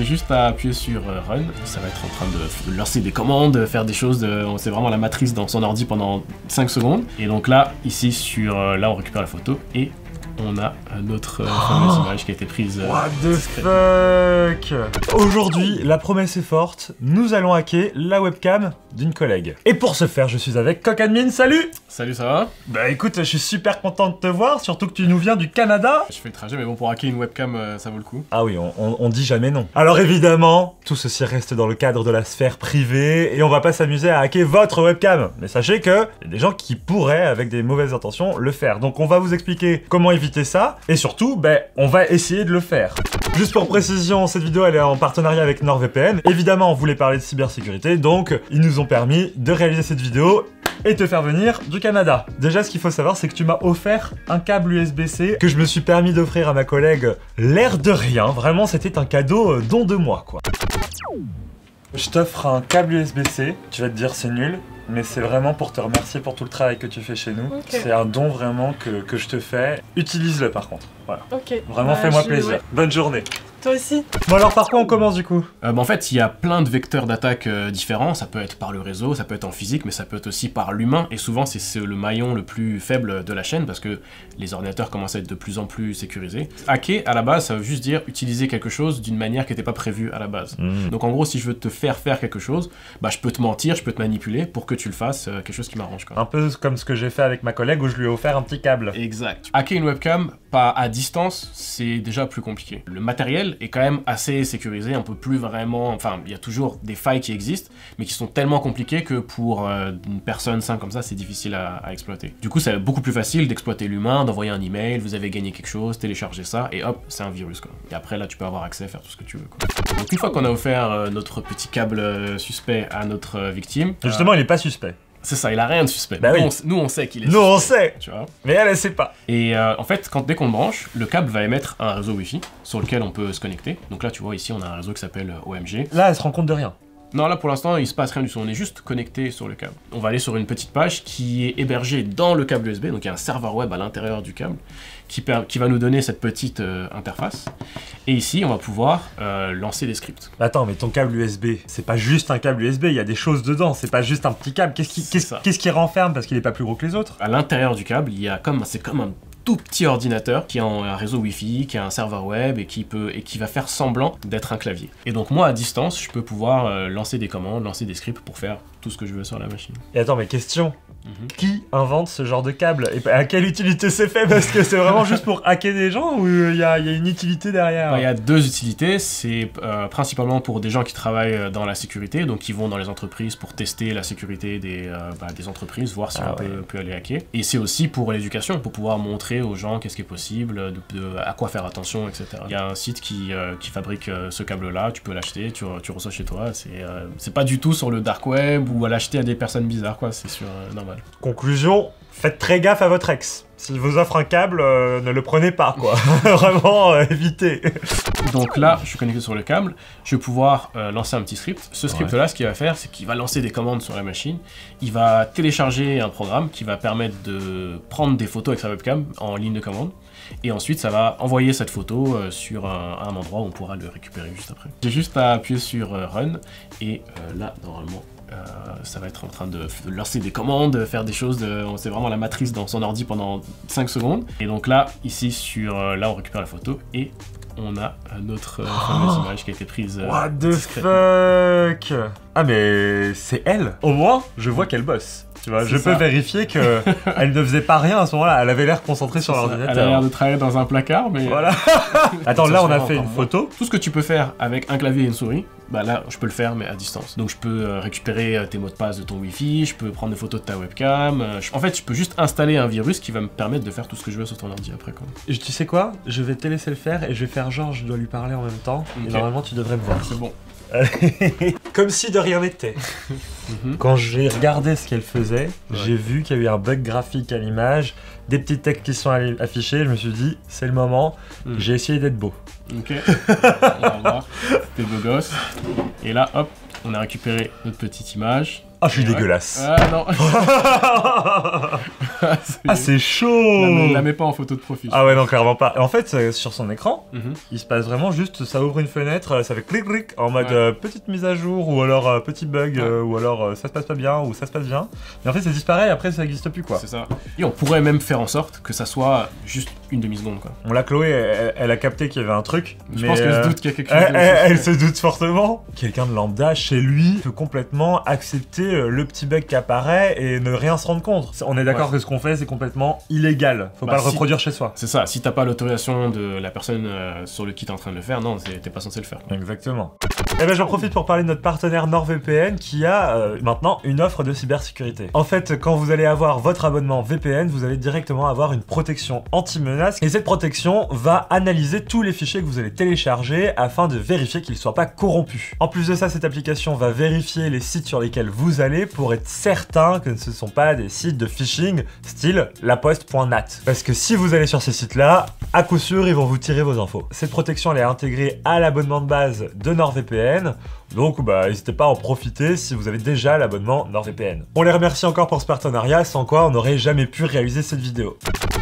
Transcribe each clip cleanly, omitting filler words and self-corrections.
J'ai juste à appuyer sur Run, ça va être en train de lancer des commandes, faire des choses, c'est vraiment la matrice dans son ordi pendant 5 secondes. Et donc là, ici sur, là on récupère la photo et on a notre fameuse image qui a été prise. What the fuck. Aujourd'hui, la promesse est forte, nous allons hacker la webcam d'une collègue. Et pour ce faire, je suis avec Cocadmin, salut. Salut, ça va? Bah écoute, je suis super content de te voir, surtout que tu nous viens du Canada. Je fais le trajet, mais bon, pour hacker une webcam, ça vaut le coup. Ah oui, on dit jamais non. Alors évidemment, tout ceci reste dans le cadre de la sphère privée, et on va pas s'amuser à hacker votre webcam. Mais sachez que y a des gens qui pourraient, avec des mauvaises intentions, le faire. Donc on va vous expliquer comment éviter ça, et surtout, ben, on va essayer de le faire. Juste pour précision, cette vidéo elle est en partenariat avec NordVPN. Évidemment, on voulait parler de cybersécurité, donc ils nous ont permis de réaliser cette vidéo et te faire venir du Canada. Déjà, ce qu'il faut savoir, c'est que tu m'as offert un câble USB-C que je me suis permis d'offrir à ma collègue l'air de rien. Vraiment, c'était un cadeau don de moi, quoi. Je t'offre un câble USB-C. Tu vas te dire c'est nul, mais c'est vraiment pour te remercier pour tout le travail que tu fais chez nous. Okay. C'est un don vraiment que je te fais. Utilise-le par contre. Voilà. Ok. Vraiment, fais-moi plaisir. Ouais. Bonne journée. Toi aussi. Bon alors par quoi on commence du coup? En fait, il y a plein de vecteurs d'attaque différents. Ça peut être par le réseau, ça peut être en physique, mais ça peut être aussi par l'humain. Et souvent, c'est le maillon le plus faible de la chaîne parce que les ordinateurs commencent à être de plus en plus sécurisés. Hacker, à la base, ça veut juste dire utiliser quelque chose d'une manière qui n'était pas prévue à la base. Donc en gros, si je veux te faire quelque chose, bah je peux te mentir, je peux te manipuler pour que tu le fasses, quelque chose qui m'arrange. Un peu comme ce que j'ai fait avec ma collègue où je lui ai offert un petit câble. Exact. Hacker une webcam, pas à distance, c'est déjà plus compliqué. Le matériel est quand même assez sécurisé, on peut plus vraiment... Enfin, il y a toujours des failles qui existent, mais qui sont tellement compliquées que pour une personne simple comme ça, c'est difficile à exploiter. Du coup, c'est beaucoup plus facile d'exploiter l'humain, d'envoyer un email, vous avez gagné quelque chose, télécharger ça, et hop, c'est un virus, quoi. Et après, là, tu peux avoir accès, faire tout ce que tu veux, quoi. Donc une fois qu'on a offert notre petit câble suspect à notre victime... Justement, il est pas suspect. C'est ça, il a rien de suspect. Bah oui. Nous, on sait qu'il est suspect. Nous, on sait. Tu vois. Mais elle sait pas. Et en fait, dès qu'on le branche, le câble va émettre un réseau Wi-Fi sur lequel on peut se connecter. Donc là, tu vois, ici, on a un réseau qui s'appelle OMG. Là, elle se rend compte de rien. Non, là, pour l'instant, il se passe rien du tout. On est juste connecté sur le câble. On va aller sur une petite page qui est hébergée dans le câble USB. Donc il y a un serveur web à l'intérieur du câble qui va nous donner cette petite interface. Et ici, on va pouvoir lancer des scripts. Attends, mais ton câble USB, c'est pas juste un câble USB, il y a des choses dedans, c'est pas juste un petit câble. Qu'est-ce qui renferme parce qu'il est pas plus gros que les autres? À l'intérieur du câble, c'est comme un tout petit ordinateur qui a un réseau Wi-Fi, qui a un serveur web et qui va faire semblant d'être un clavier. Et donc moi, à distance, je peux pouvoir lancer des commandes, lancer des scripts pour faire tout ce que je veux sur la machine. Et attends, mais question, qui invente ce genre de câble? Et à quelle utilité c'est fait? Parce que c'est vraiment juste pour hacker des gens ou il y a une utilité derrière? Il y a deux utilités, c'est principalement pour des gens qui travaillent dans la sécurité, donc qui vont dans les entreprises pour tester la sécurité des entreprises, voir si on peut aller hacker. Et c'est aussi pour l'éducation, pour pouvoir montrer aux gens qu'est-ce qui est possible, à quoi faire attention, etc. Il y a un site qui fabrique ce câble-là, tu peux l'acheter, tu reçois chez toi, c'est pas du tout sur le dark web ou à l'acheter à des personnes bizarres, quoi, c'est sur normal. Conclusion, faites très gaffe à votre ex. S'il vous offre un câble, ne le prenez pas, quoi. Vraiment, évitez. Donc là, je suis connecté sur le câble, je vais pouvoir lancer un petit script. Ce script-là, ce qu'il va faire, c'est qu'il va lancer des commandes sur la machine, il va télécharger un programme qui va permettre de prendre des photos avec sa webcam en ligne de commande, et ensuite, ça va envoyer cette photo sur un endroit où on pourra le récupérer juste après. J'ai juste à appuyer sur Run, et là, normalement, ça va être en train de lancer des commandes, faire des choses, c'est vraiment la matrice dans son ordi pendant 5 secondes. Et donc là, ici, là on récupère la photo et on a notre fameuse image qui a été prise What the fuck. Ah mais c'est elle. Au moins, je vois qu'elle bosse. Tu vois, je peux vérifier qu'elle ne faisait pas rien à ce moment-là, elle avait l'air concentrée sur l'ordinateur. Elle a l'air de travailler dans un placard, mais... Voilà. Attends, là on a fait une photo. Tout ce que tu peux faire avec un clavier et une souris, bah là je peux le faire mais à distance. Donc je peux récupérer tes mots de passe de ton Wi-Fi, je peux prendre des photos de ta webcam, en fait je peux juste installer un virus qui va me permettre de faire tout ce que je veux sur ton ordi après, quoi. Et tu sais quoi? Je vais te laisser le faire et je vais faire genre je dois lui parler en même temps. Okay. Et normalement tu devrais me voir. C'est bon. Comme si de rien n'était. Quand j'ai regardé ce qu'elle faisait, j'ai vu qu'il y a eu un bug graphique à l'image, des petits textes qui sont affichés, je me suis dit, c'est le moment, j'ai essayé d'être beau. Ok, on va voir, t'es beau gosse. Et là, hop, on a récupéré notre petite image. Ah, je suis dégueulasse. Ah non. Ah, c'est chaud. Ne la mets pas en photo de profil. Ah ouais, non, clairement pas. En fait, sur son écran, Mhm. il se passe vraiment juste, ça ouvre une fenêtre, ça fait clic clic en mode Ouais. petite mise à jour, ou alors petit bug, Ouais. ou alors ça se passe pas bien, ou ça se passe bien. Mais en fait, ça disparaît et après ça n'existe plus quoi. C'est ça. Et on pourrait même faire en sorte que ça soit juste une demi-seconde, quoi. Bon, là, Chloé, elle a capté qu'il y avait un truc. Je mais, pense qu'elle se doute qu'il y a quelque chose. Elle se doute fortement. Quelqu'un de lambda, chez lui, peut complètement accepter le petit bug qui apparaît et ne rien se rendre compte. On est d'accord Ouais. que ce qu'on fait, c'est complètement illégal. Faut Bah, pas le si. reproduire chez soi. C'est ça, si t'as pas l'autorisation de la personne sur le qui t'es en train de le faire, non, t'es pas censé le faire. Quoi. Exactement. Et ben j'en profite pour parler de notre partenaire NordVPN qui a maintenant une offre de cybersécurité. En fait, quand vous allez avoir votre abonnement VPN, vous allez directement avoir une protection anti-menace et cette protection va analyser tous les fichiers que vous allez télécharger afin de vérifier qu'ils ne soient pas corrompus. En plus de ça, cette application va vérifier les sites sur lesquels vous allez pour être certain que ce ne sont pas des sites de phishing style laposte.nat. Parce que si vous allez sur ces sites-là, à coup sûr, ils vont vous tirer vos infos. Cette protection, elle est intégrée à l'abonnement de base de NordVPN. Donc, bah, n'hésitez pas à en profiter si vous avez déjà l'abonnement NordVPN. On les remercie encore pour ce partenariat, sans quoi on n'aurait jamais pu réaliser cette vidéo.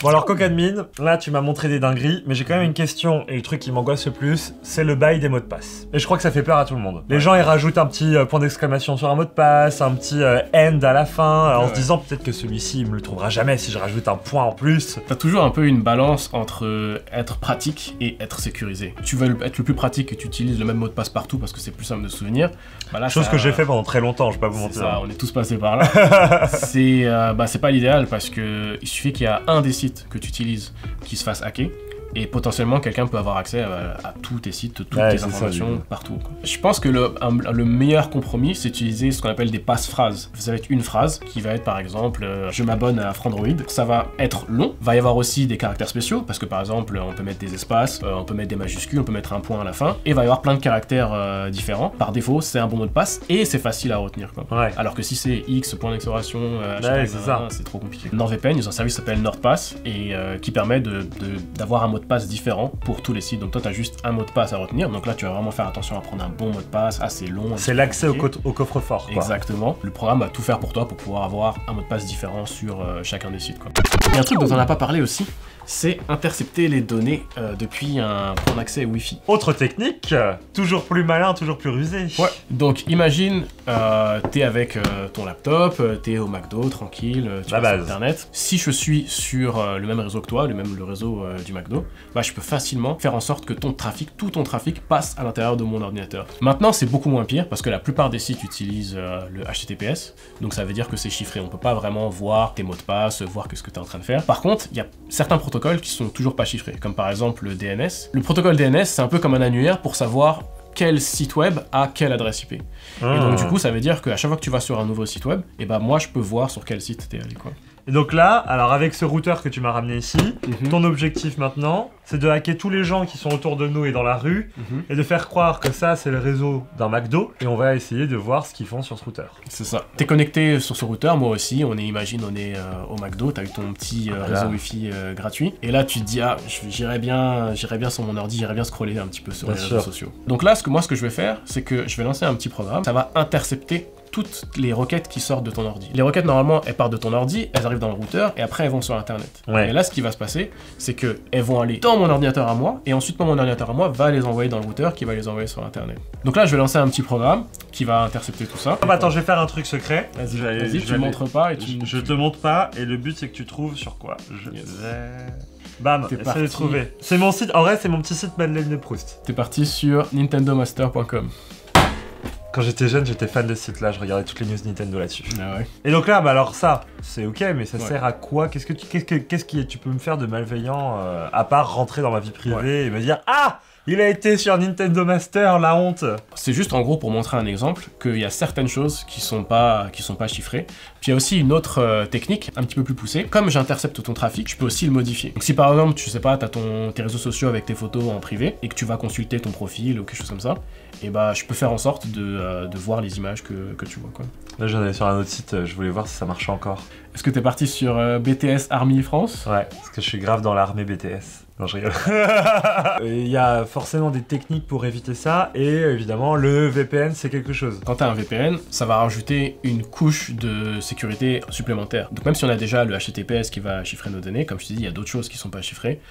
Bon alors, Cocadmin, là tu m'as montré des dingueries, mais j'ai quand même une question, et le truc qui m'angoisse le plus, c'est le bail des mots de passe. Et je crois que ça fait peur à tout le monde. Les gens, ils rajoutent un petit point d'exclamation sur un mot de passe, un petit end à la fin, en se disant peut-être que celui-ci, il me le trouvera jamais si je rajoute un point en plus. T'as toujours un peu une balance entre être pratique et être sécurisé. Tu veux être le plus pratique et tu utilises le même mot de passe partout parce que c'est plus simple de se souvenir. Bah là, Chose ça- que j'ai fait pendant très longtemps, je vais pas vous C'est mentir. ça, on est tous passés par là. C'est pas l'idéal parce que il suffit qu'il y a un des sites que tu utilises qui se fasse hacker et potentiellement quelqu'un peut avoir accès à tous tes sites, toutes Ouais, tes c'est ça, informations du coup. partout. Quoi. Je pense que le meilleur compromis, c'est d'utiliser ce qu'on appelle des passe-phrases. Ça va être une phrase qui va être par exemple je m'abonne à Frandroid. Ça va être long. Va y avoir aussi des caractères spéciaux parce que par exemple on peut mettre des espaces, on peut mettre des majuscules, on peut mettre un point à la fin et il va y avoir plein de caractères différents. Par défaut, c'est un bon mot de passe et c'est facile à retenir. Quoi. Ouais. Alors que si c'est X, point d'exclamation, Ouais, c'est ça. c'est trop compliqué. NordVPN, ils ont un service qui s'appelle NordPass et qui permet d'avoir un mot de passe différent pour tous les sites. Donc toi, tu as juste un mot de passe à retenir. Donc là, tu vas vraiment faire attention à prendre un bon mot de passe assez long. un C'est petit peu l'accès au, compliqué. au coffre-fort, quoi. Exactement. Le programme va tout faire pour toi pour pouvoir avoir un mot de passe différent sur chacun des sites. Quoi. Et un truc dont on n'a pas parlé aussi, c'est intercepter les données depuis un point d'accès Wi-Fi. Autre technique, toujours plus malin, toujours plus rusé. Ouais. Donc imagine, t'es avec ton laptop, t'es au McDo, tranquille, tu La vas sur base. internet. Si je suis sur le même réseau que toi, le réseau du McDo, bah je peux facilement faire en sorte que tout ton trafic passe à l'intérieur de mon ordinateur. Maintenant c'est beaucoup moins pire parce que la plupart des sites utilisent le HTTPS, donc ça veut dire que c'est chiffré, on peut pas vraiment voir tes mots de passe, voir ce que tu es en train de faire. Par contre, il y a certains protocoles qui sont toujours pas chiffrés, comme par exemple le DNS. Le protocole DNS, c'est un peu comme un annuaire pour savoir quel site web a quelle adresse IP. Et donc du coup, ça veut dire qu'à chaque fois que tu vas sur un nouveau site web, et ben moi je peux voir sur quel site t'es allé quoi. Et donc là, alors avec ce routeur que tu m'as ramené ici, ton objectif maintenant, c'est de hacker tous les gens qui sont autour de nous et dans la rue, et de faire croire que ça, c'est le réseau d'un McDo, et on va essayer de voir ce qu'ils font sur ce routeur. C'est ça. T'es connecté sur ce routeur, moi aussi, on est au McDo, t'as eu ton petit réseau Wi-Fi gratuit, et là tu te dis, ah, j'irais bien sur mon ordi, j'irais bien scroller un petit peu sur les réseaux sociaux. Donc là, ce que je vais faire, c'est que je vais lancer un petit programme, ça va intercepter toutes les requêtes qui sortent de ton ordi. Les requêtes, normalement, elles partent de ton ordi, elles arrivent dans le routeur, et après, elles vont sur Internet. Ouais. Et là, ce qui va se passer, c'est que elles vont aller dans mon ordinateur à moi, et ensuite, mon ordinateur à moi va les envoyer dans le routeur, qui va les envoyer sur Internet. Donc là, je vais lancer un petit programme qui va intercepter tout ça. Ah bah attends, je vais faire un truc secret. Vas-y, tu me montres pas, et Je te montre pas, et le but c'est que tu trouves sur quoi. Bam, T'es essaie de parti. trouver. C'est mon site, en vrai c'est mon petit site Madeleine de Proust. T'es parti sur nintendomaster.com. Quand j'étais jeune, j'étais fan de ce site-là, je regardais toutes les news Nintendo là-dessus. Ah ouais. Et donc là, bah alors ça, c'est ok, mais ça Ouais. sert à quoi? Qu'est-ce que tu peux me faire de malveillant à part rentrer dans ma vie privée et me dire ah, il a été sur Nintendo Master, la honte. C'est juste en gros pour montrer un exemple qu'il y a certaines choses qui sont pas chiffrées. Puis il y a aussi une autre technique un petit peu plus poussée. Comme j'intercepte ton trafic, je peux aussi le modifier. Donc si par exemple, tu sais pas, t'as tes réseaux sociaux avec tes photos en privé et que tu vas consulter ton profil ou quelque chose comme ça, et bah je peux faire en sorte de voir les images que tu vois quoi. Là, j'en allais sur un autre site, je voulais voir si ça marchait encore. Est-ce que t'es parti sur BTS Army France? Ouais, parce que je suis grave dans l'armée BTS. Non, je rigole. Il y a forcément des techniques pour éviter ça, et évidemment, le VPN, c'est quelque chose. Quand tu as un VPN, ça va rajouter une couche de sécurité supplémentaire. Donc même si on a déjà le HTTPS qui va chiffrer nos données, comme je te dis, il y a d'autres choses qui sont pas chiffrées,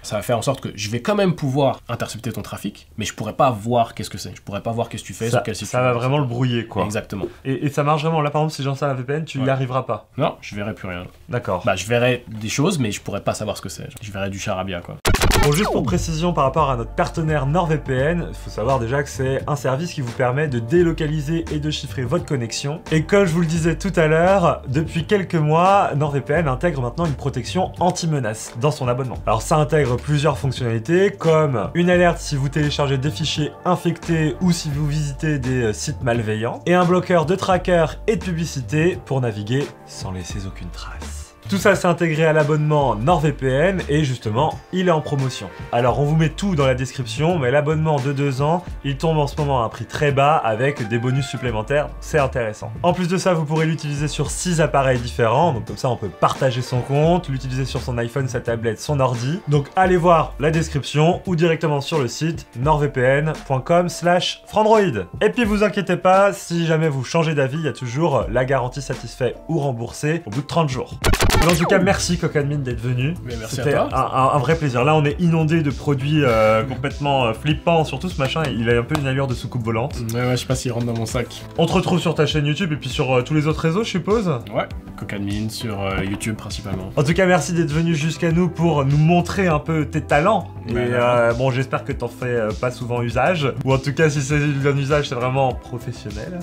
ça va faire en sorte que je vais quand même pouvoir intercepter ton trafic, mais je pourrais pas voir qu'est-ce que c'est. Je pourrais pas voir qu'est-ce que tu fais, sur quel site. Ça va vraiment le brouiller, quoi. Exactement. Et ça marche vraiment. Là, par exemple, si j'installe un VPN, tu y arriveras pas. Non, je verrai plus rien. D'accord. Bah, je verrai des choses, mais je pourrais pas savoir ce que c'est. Je verrai du charabia, quoi. Bon, juste pour précision par rapport à notre partenaire NordVPN, il faut savoir déjà que c'est un service qui vous permet de délocaliser et de chiffrer votre connexion. Et comme je vous le disais tout à l'heure, depuis quelques mois, NordVPN intègre maintenant une protection anti-menace dans son abonnement. Alors ça intègre plusieurs fonctionnalités, comme une alerte si vous téléchargez des fichiers infectés ou si vous visitez des sites malveillants, et un bloqueur de tracker et de publicité pour naviguer sans laisser aucune trace. Tout ça c'est intégré à l'abonnement NordVPN et justement, il est en promotion. Alors on vous met tout dans la description, mais l'abonnement de 2 ans, il tombe en ce moment à un prix très bas avec des bonus supplémentaires, c'est intéressant. En plus de ça, vous pourrez l'utiliser sur 6 appareils différents, donc comme ça on peut partager son compte, l'utiliser sur son iPhone, sa tablette, son ordi. Donc allez voir la description ou directement sur le site nordvpn.com/frandroid. Et puis vous inquiétez pas, si jamais vous changez d'avis, il y a toujours la garantie satisfait ou remboursée au bout de 30 jours. Mais en tout cas, merci Cocadmin d'être venu. C'était un vrai plaisir. Là, on est inondé de produits complètement flippants. Surtout ce machin, il a un peu une allure de soucoupe volante. Ouais, je sais pas s'il rentre dans mon sac. On te retrouve sur ta chaîne YouTube et puis sur tous les autres réseaux, je suppose. Ouais, Cocadmin sur YouTube principalement. En tout cas, merci d'être venu jusqu'à nous pour nous montrer un peu tes talents. Ouais, et bon, j'espère que t'en fais pas souvent usage. Ou en tout cas, si c'est un usage, c'est vraiment professionnel.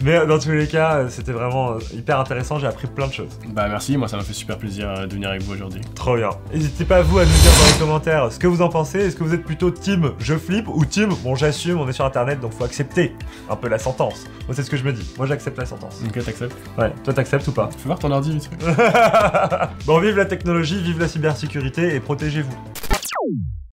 Mais dans tous les cas, c'était vraiment hyper intéressant, j'ai appris plein de choses. Bah merci, moi ça m'a fait super plaisir de venir avec vous aujourd'hui. Trop bien. N'hésitez pas vous à nous dire dans les commentaires ce que vous en pensez. Est-ce que vous êtes plutôt team je flippe ou team bon j'assume, on est sur internet donc faut accepter un peu la sentence. Moi c'est ce que je me dis, moi j'accepte la sentence. Ok, t'acceptes? Ouais, toi t'acceptes ou pas? Fais voir ton ordi vite fait. Bon, vive la technologie, vive la cybersécurité et protégez-vous.